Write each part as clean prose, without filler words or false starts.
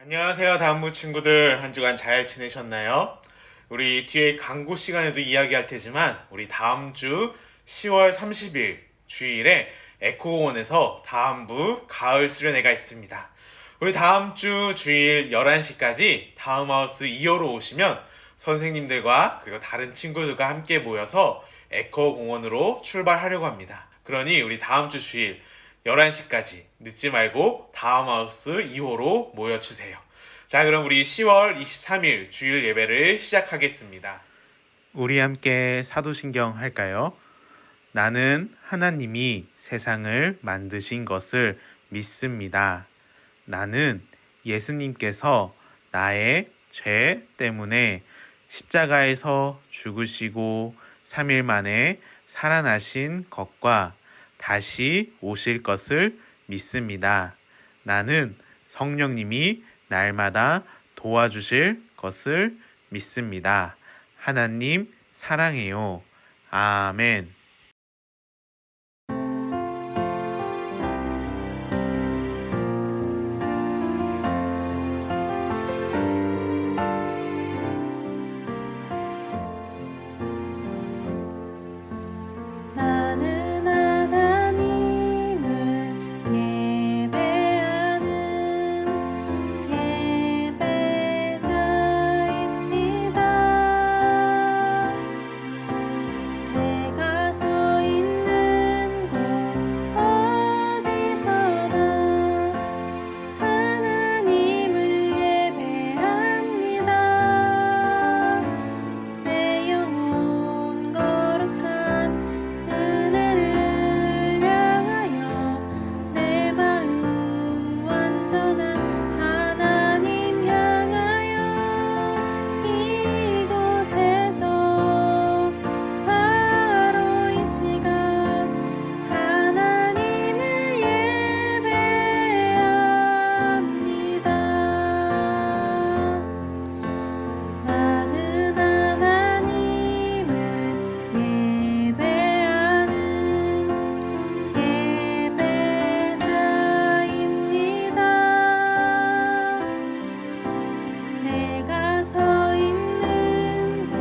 안녕하세요, 다음부 친구들. 한 주간 잘 지내셨나요? 우리 뒤에 강구 시간에도 이야기할 테지만, 우리 다음 주 10월 30일 주일에 에코공원에서 다음부 가을 수련회가 있습니다. 우리 다음 주 주일 11시까지 다음하우스 2호로 오시면 선생님들과 그리고 다른 친구들과 함께 모여서 에코공원으로 출발하려고 합니다. 그러니 우리 다음 주 주일 11시까지 늦지 말고 다음하우스 2호로 모여주세요. 자, 그럼 우리 10월 23일 주일 예배를 시작하겠습니다. 우리 함께 사도신경 할까요? 나는 하나님이 세상을 만드신 것을 믿습니다. 나는 예수님께서 나의 죄 때문에 십자가에서 죽으시고 3일 만에 살아나신 것과 다시 오실 것을 믿습니다. 나는 성령님이 날마다 도와주실 것을 믿습니다. 하나님 사랑해요. 아멘. 나는 하나님을 예배하는 예배자입니다. 내가 서 있는 곳 어디서나 하나님을 예배합니다. 내 영혼 거룩한 은혜를 향하여 내 마음 완전한 하나님 향하여 이곳에서 바로 이 시간 하나님을 예배합니다. 나는 하나님을 예배하는 예배자입니다. 내가 서 있는 곳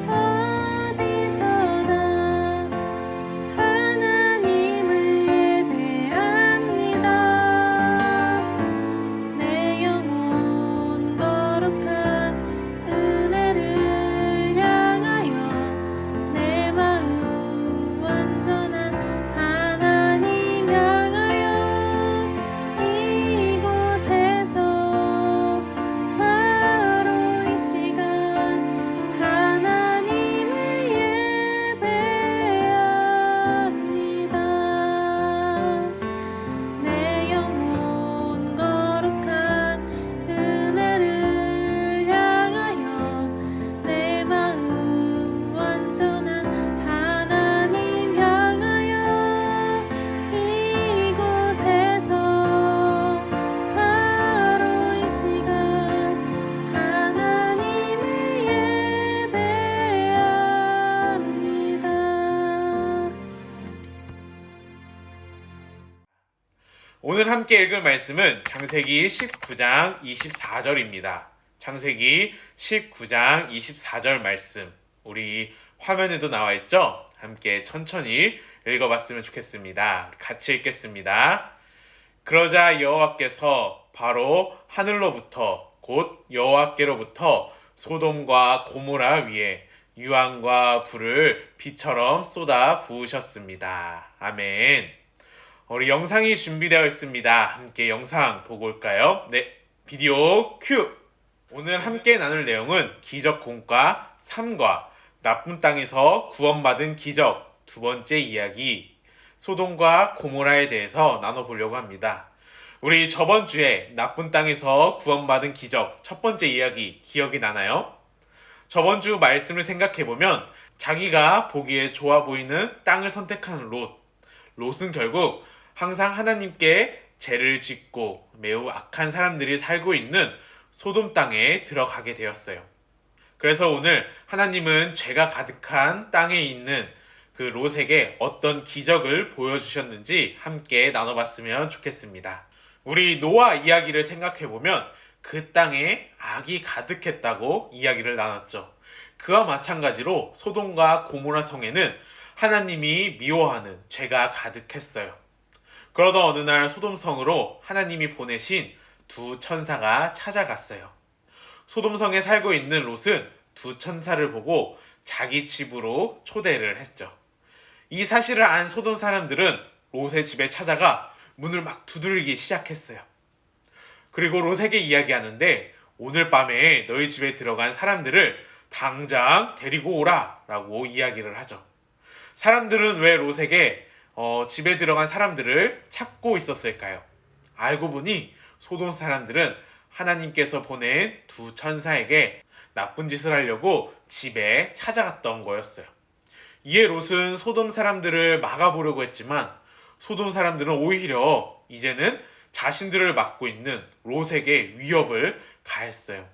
어디서나 하나님을 예배합니다. 내 영혼 거룩한 은혜를 향하여 내 마음 완전한 하나님 향하여 이곳에서 바로 이 시간 하나님을 예배합니다. 내 영혼 거룩한 은혜를 향하여 내 마음 완전한 하나님 향하여 이곳에서 바로 이 시간 하나님을 예배합니다. 오늘 함께 읽을 말씀은 창세기 19장 24절입니다. 창세기 19장 24절 말씀. 우리 화면에도 나와 있죠? 함께 천천히 읽어봤으면 좋겠습니다. 같이 읽겠습니다. 그러자 여호와께서 바로 하늘로부터 곧 여호와께로부터 소돔과 고모라 위에 유황과 불을 비처럼 쏟아 부으셨습니다. 아멘. 우리 영상이 준비되어 있습니다. 함께 영상 보고 올까요? 네, 비디오 큐! 오늘 함께 나눌 내용은 기적 공과 3과 나쁜 땅에서 구원받은 기적 두 번째 이야기 소돔과 고모라에 대해서 나눠보려고 합니다. 우리 저번 주에 나쁜 땅에서 구원받은 기적 첫 번째 이야기 기억이 나나요? 저번 주 말씀을 생각해보면 자기가 보기에 좋아 보이는 땅을 선택한 롯은 결국 항상 하나님께 죄를 짓고 매우 악한 사람들이 살고 있는 소돔 땅에 들어가게 되었어요. 그래서 오늘 하나님은 죄가 가득한 땅에 있는 그 롯에게 어떤 기적을 보여주셨는지 함께 나눠봤으면 좋겠습니다. 우리 노아 이야기를 생각해보면 그 땅에 악이 가득했다고 이야기를 나눴죠. 그와 마찬가지로 소돔과 고모라 성에는 하나님이 미워하는 죄가 가득했어요. 그러던 어느 날 소돔성으로 하나님이 보내신 두 천사가 찾아갔어요. 소돔성에 살고 있는 롯은 두 천사를 보고 자기 집으로 초대를 했죠. 이 사실을 안 소돔 사람들은 롯의 집에 찾아가 문을 막 두들기 시작했어요. 그리고 롯에게 이야기하는데 오늘 밤에 너희 집에 들어간 사람들을 당장 데리고 오라 라고 이야기를 하죠. 사람들은 왜 롯에게 집에 들어간 사람들을 찾고 있었을까요? 알고 보니 소돔 사람들은 하나님께서 보낸 두 천사에게 나쁜 짓을 하려고 집에 찾아갔던 거였어요. 이에 롯은 소돔 사람들을 막아보려고 했지만 소돔 사람들은 오히려 이제는 자신들을 맡고 있는 롯에게 위협을 가했어요.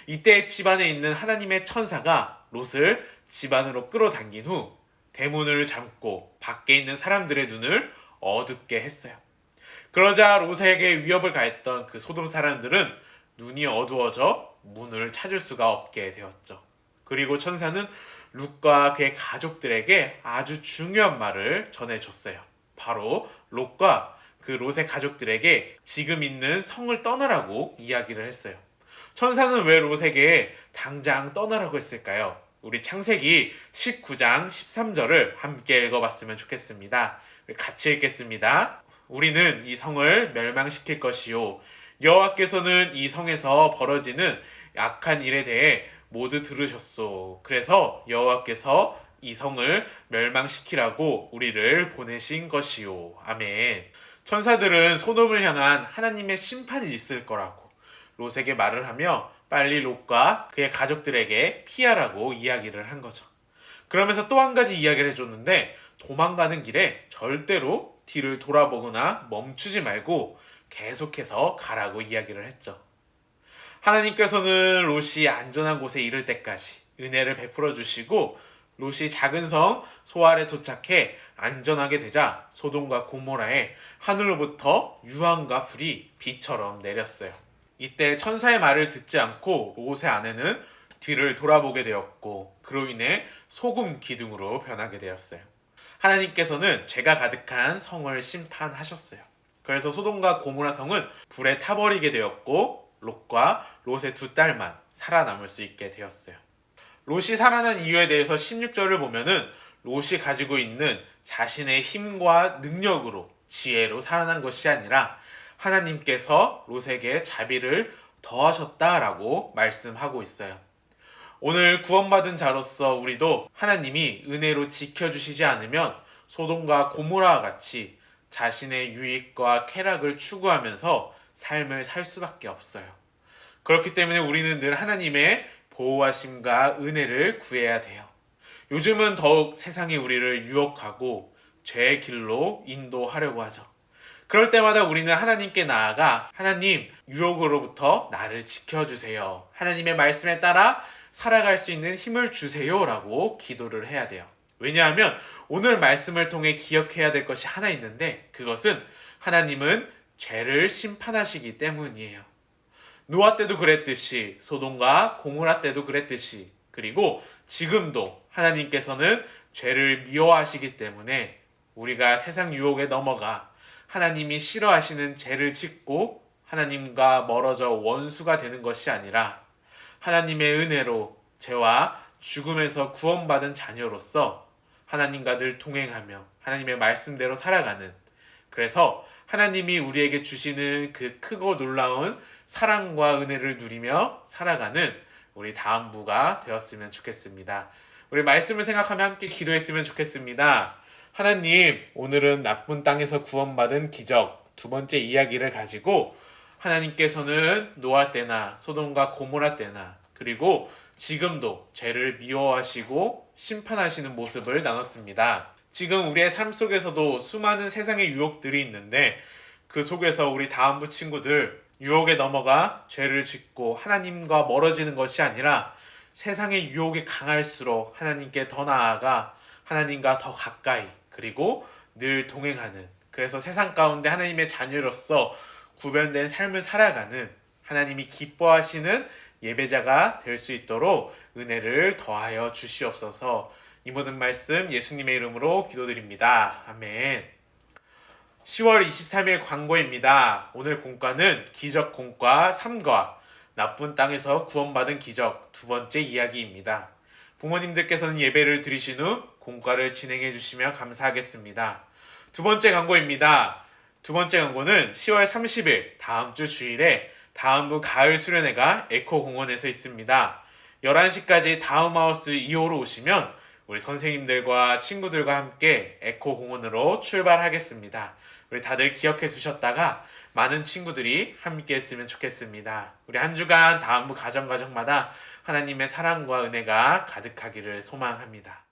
이때 집안에 있는 하나님의 천사가 롯을 집안으로 끌어당긴 후 대문을 잠고 밖에 있는 사람들의 눈을 어둡게 했어요. 그러자 롯에게 위협을 가했던 그 소돔 사람들은 눈이 어두워져 문을 찾을 수가 없게 되었죠. 그리고 천사는 롯과 그의 가족들에게 아주 중요한 말을 전해줬어요. 바로 롯과 그 롯의 가족들에게 지금 있는 성을 떠나라고 이야기를 했어요. 천사는 왜 롯에게 당장 떠나라고 했을까요? 우리 창세기 19장 13절을 함께 읽어봤으면 좋겠습니다. 같이 읽겠습니다. 우리는 이 성을 멸망시킬 것이요 여호와께서는 이 성에서 벌어지는 악한 일에 대해 모두 들으셨소. 그래서 여호와께서 이 성을 멸망시키라고 우리를 보내신 것이요. 아멘. 천사들은 소돔을 향한 하나님의 심판이 있을 거라고 롯에게 말을 하며 빨리 롯과 그의 가족들에게 피하라고 이야기를 한 거죠. 그러면서 또 한 가지 이야기를 해줬는데 도망가는 길에 절대로 뒤를 돌아보거나 멈추지 말고 계속해서 가라고 이야기를 했죠. 하나님께서는 롯이 안전한 곳에 이를 때까지 은혜를 베풀어 주시고 롯이 작은 성 소알에 도착해 안전하게 되자 소돔과 고모라에 하늘로부터 유황과 불이 비처럼 내렸어요. 이때 천사의 말을 듣지 않고 롯의 아내는 뒤를 돌아보게 되었고 그로 인해 소금 기둥으로 변하게 되었어요. 하나님께서는 죄가 가득한 성을 심판하셨어요. 그래서 소돔과 고모라 성은 불에 타버리게 되었고 롯과 롯의 두 딸만 살아남을 수 있게 되었어요. 롯이 살아난 이유에 대해서 16절을 보면은 롯이 가지고 있는 자신의 힘과 능력으로 지혜로 살아난 것이 아니라 하나님께서 롯에게 자비를 더하셨다라고 말씀하고 있어요. 오늘 구원받은 자로서 우리도 하나님이 은혜로 지켜주시지 않으면 소돔과 고모라와 같이 자신의 유익과 쾌락을 추구하면서 삶을 살 수밖에 없어요. 그렇기 때문에 우리는 늘 하나님의 보호하심과 은혜를 구해야 돼요. 요즘은 더욱 세상이 우리를 유혹하고 죄의 길로 인도하려고 하죠. 그럴 때마다 우리는 하나님께 나아가 하나님 유혹으로부터 나를 지켜주세요. 하나님의 말씀에 따라 살아갈 수 있는 힘을 주세요 라고 기도를 해야 돼요. 왜냐하면 오늘 말씀을 통해 기억해야 될 것이 하나 있는데 그것은 하나님은 죄를 심판하시기 때문이에요. 노아 때도 그랬듯이 소돔과 고모라 때도 그랬듯이 그리고 지금도 하나님께서는 죄를 미워하시기 때문에 우리가 세상 유혹에 넘어가 하나님이 싫어하시는 죄를 짓고 하나님과 멀어져 원수가 되는 것이 아니라 하나님의 은혜로 죄와 죽음에서 구원받은 자녀로서 하나님과 늘 동행하며 하나님의 말씀대로 살아가는 그래서 하나님이 우리에게 주시는 그 크고 놀라운 사랑과 은혜를 누리며 살아가는 우리 다음부가 되었으면 좋겠습니다. 우리 말씀을 생각하며 함께 기도했으면 좋겠습니다. 하나님, 오늘은 나쁜 땅에서 구원받은 기적 두 번째 이야기를 가지고 하나님께서는 노아 때나 소돔과 고모라 때나 그리고 지금도 죄를 미워하시고 심판하시는 모습을 나눴습니다. 지금 우리의 삶 속에서도 수많은 세상의 유혹들이 있는데 그 속에서 우리 다음부 친구들 유혹에 넘어가 죄를 짓고 하나님과 멀어지는 것이 아니라 세상의 유혹이 강할수록 하나님께 더 나아가 하나님과 더 가까이 그리고 늘 동행하는 그래서 세상 가운데 하나님의 자녀로서 구별된 삶을 살아가는 하나님이 기뻐하시는 예배자가 될 수 있도록 은혜를 더하여 주시옵소서. 이 모든 말씀 예수님의 이름으로 기도드립니다. 아멘. 10월 23일 광고입니다. 오늘 공과는 기적 공과 3과 나쁜 땅에서 구원받은 기적 두 번째 이야기입니다. 부모님들께서는 예배를 드리신 후 공과를 진행해 주시면 감사하겠습니다. 두 번째 광고입니다. 두 번째 광고는 10월 30일 다음 주 주일에 다음부 가을 수련회가 에코공원에서 있습니다. 11시까지 다음하우스 2호로 오시면 우리 선생님들과 친구들과 함께 에코공원으로 출발하겠습니다. 우리 다들 기억해 주셨다가 많은 친구들이 함께 했으면 좋겠습니다. 우리 한 주간 다음부 가정마다 하나님의 사랑과 은혜가 가득하기를 소망합니다.